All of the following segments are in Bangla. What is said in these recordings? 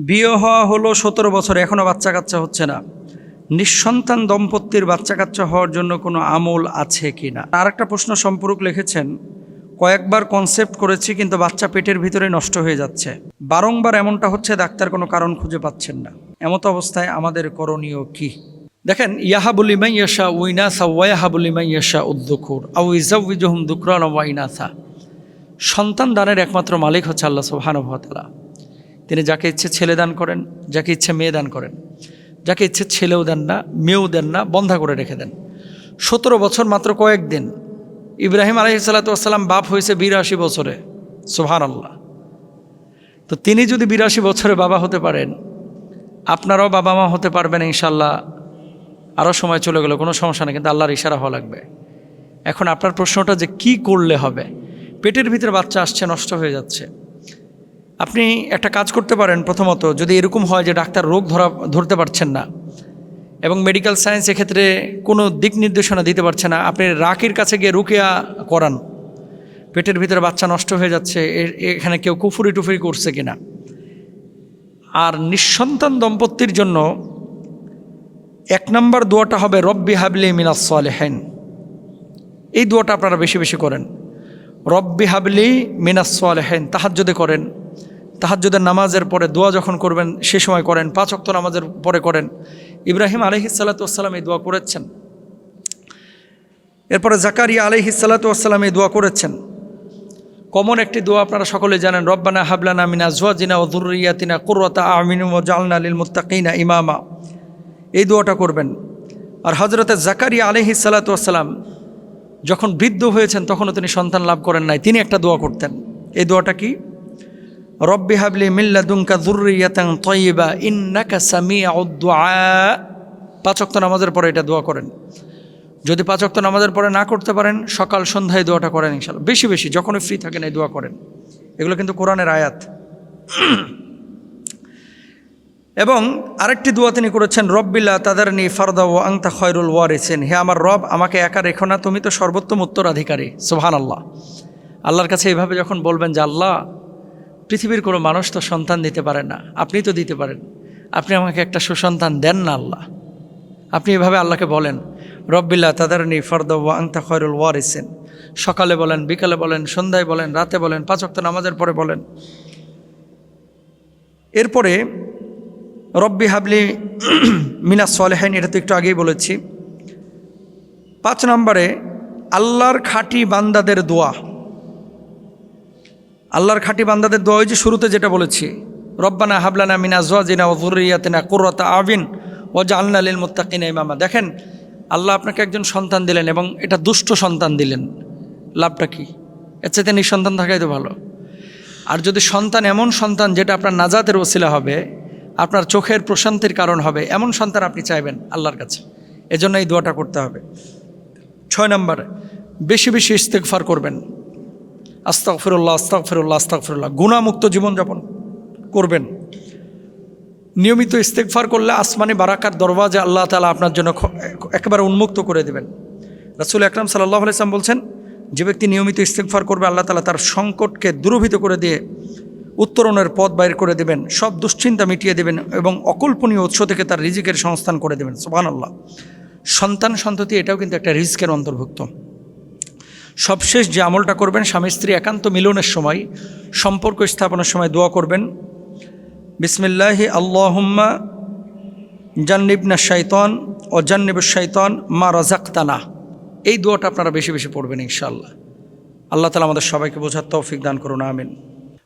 বিয়ে হওয়া হলো 17 বছর, এখনও বাচ্চা কাচ্চা হচ্ছে না। নিঃসন্তান দম্পতির বাচ্চা কাচ্চা হওয়ার জন্য কোনো আমল আছে কি না? আর একটা প্রশ্ন সম্পর্ক লিখেছেন, কয়েকবার কনসেপ্ট করেছি কিন্তু বাচ্চা পেটের ভিতরে নষ্ট হয়ে যাচ্ছে, বারংবার এমনটা হচ্ছে, ডাক্তার কোনো কারণ খুঁজে পাচ্ছেন না। এমত অবস্থায় আমাদের করণীয় কি? দেখেন, ইয়াহাবুল লিমান ইয়াশা ওয়াইনাসা ওয়া ইয়াহাবুল লিমান ইয়াশা উদ্যুকুর আও ইযাওয়িজুহুম যুকরান ওয়া ইনাসা। সন্তান দানের একমাত্র মালিক হচ্ছে আল্লাহ সুবহানাহু ওয়া তাআলা। তিনি যাকে ইচ্ছে ছেলে দান করেন, যাকে ইচ্ছে মেয়ে দান করেন, যাকে ইচ্ছে ছেলেও দেন না, মেয়েও দেন না, বন্ধা করে রেখে দেন। 17 বছর মাত্র কয়েকদিন। ইব্রাহিম আলাইহিস সালাতু ওয়াস সালাম বাপ হয়েছে 82 বছরে, সুবহানাল্লাহ। তো তিনি যদি 82 বছরে বাবা হতে পারেন, আপনারাও বাবা মা হতে পারবেন ইনশাল্লাহ। আরও সময় চলে গেল, কোনো সমস্যা নেই, কিন্তু আল্লাহর ইশারা হওয়া লাগবে। এখন আপনার প্রশ্নটা যে কি করলে হবে? পেটের ভিতরে বাচ্চা আসছে, নষ্ট হয়ে যাচ্ছে। আপনি একটা কাজ করতে পারেন। প্রথমত, যদি এরকম হয় যে ডাক্তার রোগ ধরতে পারছেন না এবং মেডিকেল সায়েন্স এক্ষেত্রে কোনো দিক নির্দেশনা দিতে পারছে না, আপনি রাকির কাছে গিয়ে রুকিয়া করান। পেটের ভিতরে বাচ্চা নষ্ট হয়ে যাচ্ছে, এখানে কেউ কুফুরি টুফুরি করছে কিনা। আর নিঃসন্তান দম্পতির জন্য 1 নম্বর দোয়াটা হবে রব্বি হাবলি মিনাস সালিহিন। এই দোয়াটা আপনারা বেশি বেশি করেন। রব্বি হাবলি মিনাস সালিহিন। তাহাজ্জুদে করেন, তাহাজ্জুদের নামাজের পরে দোয়া যখন করবেন সে সময় করেন, 5 ওয়াক্ত নামাজের পরে করেন। ইব্রাহিম আলাইহিস সালাতু ওয়াস সালাম এই দোয়া করেছেন। এরপরে জাকারিয়া আলাইহিস সালাতু ওয়াস সালাম এই দোয়া করেছেন। কমন একটি দোয়া আপনারা সকলে জানেন, রব্বানা হাবলানা মিন আজওয়াজিনা ওয়া যুররিয়াতিনা কুররাতা আ'ইউনিন ওয়াজআলনা লিল মুত্তাকিনা ইমামা। এই দোয়াটা করবেন। আর হযরতে জাকারিয়া আলাইহিস সালাতু ওয়াস সালাম যখন বৃদ্ধ হয়েছেন তখনও তিনি সন্তান লাভ করেন নাই, তিনি একটা দোয়া করতেন। এই দোয়াটা কি? রব্বি হাবলি মিন লাদুনকা যুররিয়াতান তাইয়্যিবা ইন্নাকা সামিউদ দুআ। 5 ওয়াক্ত নামাজের পরে এটা দোয়া করেন। যদি 5 ওয়াক্ত নামাজের পরে না করতে পারেন, সকাল সন্ধ্যায় দোয়াটা করেন ইনশাআল্লাহ। বেশি বেশি যখনই ফ্রি থাকেন এই দোয়া করেন। এগুলো কিন্তু কোরআনের আয়াত। এবং আরেকটি দোয়া তিনি করেছেন, রব্বিলা তাদারনি ফারদা ওয়া আনতা খায়রুল ওয়ারিসিন। হে আমার রব, আমাকে একা রেখো না, তুমি তো সর্বোত্তম উত্তরাধিকারী। সুবহানাল্লাহ। আল্লাহর কাছে এইভাবে যখন বলবেন যে আল্লাহ, পৃথিবীর কোনো মানুষ তো সন্তান দিতে পারে না, আপনি তো দিতে পারেন, আপনি আমাকে একটা সুসন্তান দেন না আল্লাহ। আপনি এভাবে আল্লাহকে বলেন, রব্বিল্লা তাদারনি ফারদা ওয়া আনতা খায়রুল ওয়ারিসিন। সকালে বলেন, বিকালে বলেন, সন্ধ্যায় বলেন, রাতে বলেন, 5 ওয়াক্ত নামাজের পরে বলেন। এরপরে রব্বি হাবলি মিনাস সালিহিন, এটা তো একটু আগেই বলেছি। 5 নম্বরে আল্লাহর খাঁটি বান্দাদের দোয়া। আল্লাহর খাঁটি বান্দাদের দোয়া, ওই যে শুরুতে যেটা বলেছি, রব্বানা হাবলানা মিন আজওয়াজিনা ওয়া যুররিয়াতিনা কুররাতা আ'ইউন ওয়াজআলনা লিল মুত্তাকিনা ইমামা। দেখেন, আল্লাহ আপনাকে একজন সন্তান দিলেন এবং এটা দুষ্ট সন্তান দিলেন, লাভটা কি? এর চাইতে নিঃসন্তান থাকাই তো ভালো। আর যদি সন্তান এমন সন্তান যেটা আপনার নাজাতের ওসিলা হবে, আপনার চোখের প্রশান্তির কারণ হবে, এমন সন্তান আপনি চাইবেন আল্লাহর কাছে, এজন্য এই দোয়াটা করতে হবে। 6 নম্বরে বেশি বেশি ইস্তেগফার করবেন। আস্তাগফিরুল্লাহ আস্তাগফিরুল্লাহ আস্তাগফিরুল্লাহ। গুনাহমুক্ত জীবনযাপন করবেন। নিয়মিত ইস্তেগফার করলে আসমানি বারাকার দরওয়াজা আল্লাহ তাআলা আপনার জন্য একেবারে উন্মুক্ত করে দেবেন। রাসূল আকরাম সাল্লাল্লাহু আলাইহি ওয়াসাল্লাম বলছেন, যে ব্যক্তি নিয়মিত ইস্তেগফার করবে আল্লাহ তাআলা তার সংকটকে দূরীভূত করে দিয়ে উত্তরণের পথ বাইর করে দেবেন, সব দুশ্চিন্তা মিটিয়ে দেবেন এবং অকল্পনীয় উৎস থেকে তার রিজিকের সংস্থান করে দেবেন। সুবহানাল্লাহ। সন্তান সন্ততি এটাও কিন্তু একটা রিজিকের অন্তর্ভুক্ত। সবশেষ যে আমলটা করবেন, স্বামী স্ত্রী একান্ত মিলনের সময়, সম্পর্ক স্থাপনের সময় দোয়া করবেন, বিসমিল্লাহি আল্লাহুম্মা জান্নিবনা শাইতান ও জান্নিবুশ শাইতান মা রাযাকতানা। এই দোয়াটা আপনারা বেশি বেশি পড়বেন ইনশাআল্লাহ। আল্লাহ তাআলা আমাদের সবাইকে বোঝার তৌফিক দান করুন, আমিন।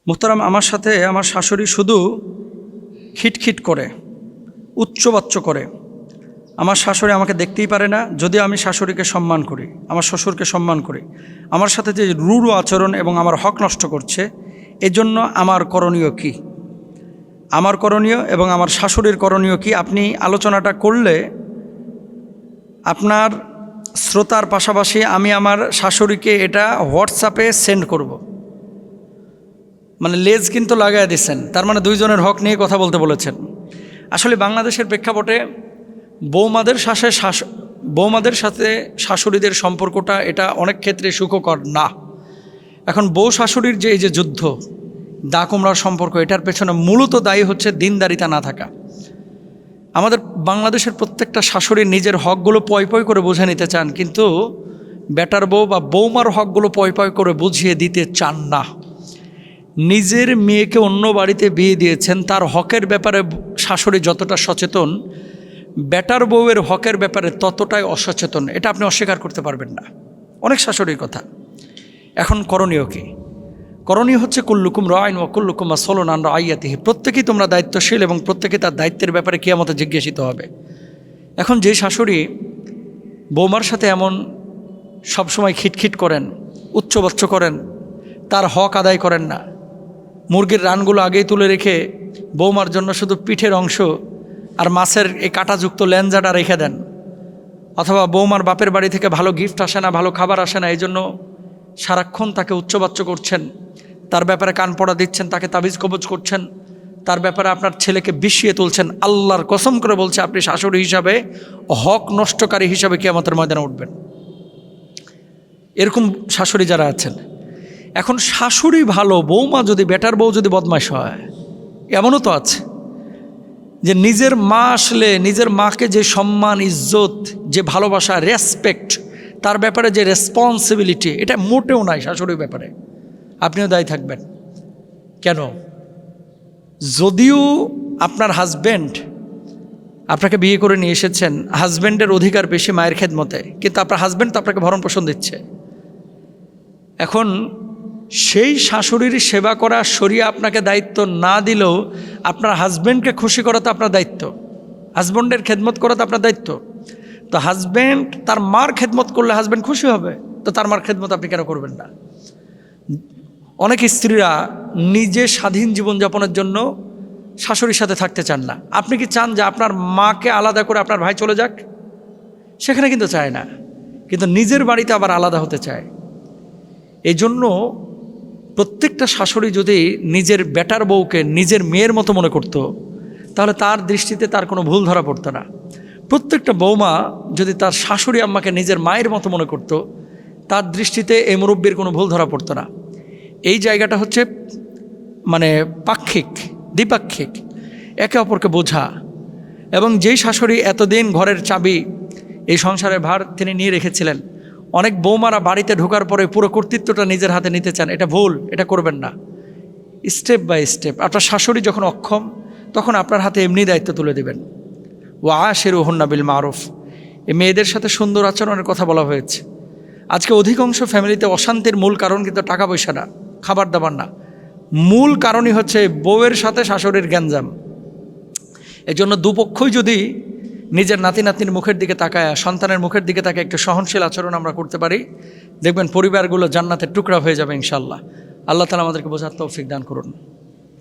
মুহতারাম, আমার সাথে আমার শাশুড়ি শুধু খিটখিট করে, উচ্চবাচ্য করে। আমার শাশুড়ি আমাকে দেখতেই পারে না, যদিও আমি শাশুড়িকে সম্মান করি, আমার শ্বশুরকে সম্মান করি। আমার সাথে যে রূঢ় আচরণ এবং আমার হক নষ্ট করছে, এজন্য আমার করণীয় কি? আমার করণীয় এবং আমার শাশুড়ির করণীয় কি? আপনি আলোচনাটা করলে আপনার শ্রোতার পাশাপাশি আমি আমার শাশুড়িকে এটা হোয়াটসঅ্যাপে সেন্ড করব। মানে লেজ কিন্তু লাগাই দিচ্ছেন, তার মানে 2 জনের হক নিয়ে কথা বলতে বলেছেন। আসলে বাংলাদেশের প্রেক্ষাপটে বৌমাদের সাথে শাশুড়িদের সম্পর্কটা এটা অনেক ক্ষেত্রে সুখকর না। এখন বউ শাশুড়ির যে এই যে যুদ্ধ, দা কুমড়ার সম্পর্ক, এটার পেছনে মূলত দায়ী হচ্ছে দিনদারিতা না থাকা। আমাদের বাংলাদেশের প্রত্যেকটা শাশুড়ি নিজের হকগুলো পয় পয় করে বুঝে নিতে চান, কিন্তু বেটার বউ বা বৌমার হকগুলো পয় পয় করে বুঝিয়ে দিতে চান না। নিজের মেয়েকে অন্য বাড়িতে বিয়ে দিয়েছেন, তার হকের ব্যাপারে শাশুড়ি যতটা সচেতন, বেটার বউয়ের হকের ব্যাপারে ততটাই অসচেতন। এটা আপনি অস্বীকার করতে পারবেন না। অনেক শাশুড়ির কথা। এখন করণীয় কি? করণীয় হচ্ছে কুল্লুকুম রাইন ওয়া কুল্লুকুম মাসউলুন আন রাইয়াতিহি। প্রত্যেকেই তোমরা দায়িত্বশীল এবং প্রত্যেকে তার দায়িত্বের ব্যাপারে কিয়ামতে জিজ্ঞাসিত হবে। এখন যে শাশুড়ি বৌমার সাথে এমন সবসময় খিটখিট করেন, উচ্চবাচ্য করেন, তার হক আদায় করেন না, মুরগির রানগুলো আগেই তুলে রেখে বৌমার জন্য শুধু পিঠের অংশ আর মাছের এই কাঁটাযুক্ত লেঞ্জাটা রেখে দেন, অথবা বৌমার বাপের বাড়ি থেকে ভালো গিফট আসে না, ভালো খাবার আসে না, এই জন্য সারাক্ষণ তাকে উচ্চবাচ্য করছেন, তার ব্যাপারে কান পড়া দিচ্ছেন, তাকে তাবিজ কবজ করছেন, তার ব্যাপারে আপনার ছেলেকে বিষিয়ে তুলছেন, আল্লাহর কসম করে বলছে আপনি শাশুড়ি হিসাবে হক নষ্টকারী হিসাবে কিয়ামতের ময়দানে উঠবেন। এরকম শাশুড়ি যারা আছেন, এখন শাশুড়ি ভালো, বৌমা যদি, বেটার বউ যদি বদমাশ হয়, এমনও তো আছে যে নিজের মা আসলে নিজের মাকে যে সম্মান, ইজ্জত, যে ভালোবাসা, রেসপেক্ট, তার ব্যাপারে যে রেসপন্সিবিলিটি, এটা মোটেও নাই শাশুড়ির ব্যাপারে। আপনিও দায়ী থাকবেন। কেন? যদিও আপনার হাজব্যান্ড আপনাকে বিয়ে করে নিয়ে এসেছেন, হাজব্যান্ডের অধিকার বেশি মায়ের খেদমতে, কিন্তু আপনার হাজব্যান্ড তো আপনাকে ভরণ পোষণ দিচ্ছে। এখন সেই শাশুড়ির সেবা করা শরিয়া আপনাকে দায়িত্ব না দিলেও আপনার হাজব্যান্ডকে খুশি করা তো আপনার দায়িত্ব, হাজব্যান্ডের খেদমত করা তো আপনার দায়িত্ব। তো হাজব্যান্ড তার মার খেদমত করলে হাজব্যান্ড খুশি হবে, তো তার মার খেদমত আপনি কেন করবেন না? অনেক স্ত্রীরা নিজে স্বাধীন জীবনযাপনের জন্য শাশুড়ির সাথে থাকতে চান না। আপনি কি চান যে আপনার মাকে আলাদা করে আপনার ভাই চলে যাক? সেখানে কিন্তু চায় না, কিন্তু নিজের বাড়িতে আবার আলাদা হতে চায়। এই জন্য প্রত্যেকটা শাশুড়ি যদি নিজের বেটার বউকে নিজের মেয়ের মতো মনে করত, তাহলে তার দৃষ্টিতে তার কোনো ভুল ধরা পড়তো না। প্রত্যেকটা বৌমা যদি তার শাশুড়ি আম্মাকে নিজের মায়ের মতো মনে করত, তার দৃষ্টিতে এই মুরব্বির কোনো ভুল ধরা পড়তো না। এই জায়গাটা হচ্ছে মানে পাক্ষিক, দ্বিপাক্ষিক, একে অপরকে বোঝা। এবং যেই শাশুড়ি এতদিন ঘরের চাবি, এই সংসারের ভার তিনি নিয়ে রেখেছিলেন, অনেক বৌমারা বাড়িতে ঢোকার পরে পুরো কর্তৃত্বটা নিজের হাতে নিতে চান। এটা ভুল, এটা করবেন না। স্টেপ বাই স্টেপ আপনার শাশুড়ি যখন অক্ষম, তখন আপনার হাতে এমনি দায়িত্ব তুলে দেবেন। ওয়া আশিরুহুন্না বিল মারুফ। এই মেয়েদের সাথে সুন্দর আচরণের কথা বলা হয়েছে। আজকে অধিকাংশ ফ্যামিলিতে অশান্তির মূল কারণ কিন্তু টাকা পয়সা না, খাবার দাবার না, মূল কারণই হচ্ছে বউয়ের সাথে শাশুড়ির গ্যাঞ্জাম। এই জন্য দুপক্ষই যদি নিজের নাতি নাতনির মুখের দিকে তাকায়, সন্তানের মুখের দিকে তাকায় একটু সহনশীল আচরণ আমরা করতে পারি, দেখবেন পরিবারগুলো জান্নাতের টুকরা হয়ে যাবে ইনশাআল্লাহ। আল্লাহ তাআলা আমাদেরকে বোঝার তৌফিক দান করুন।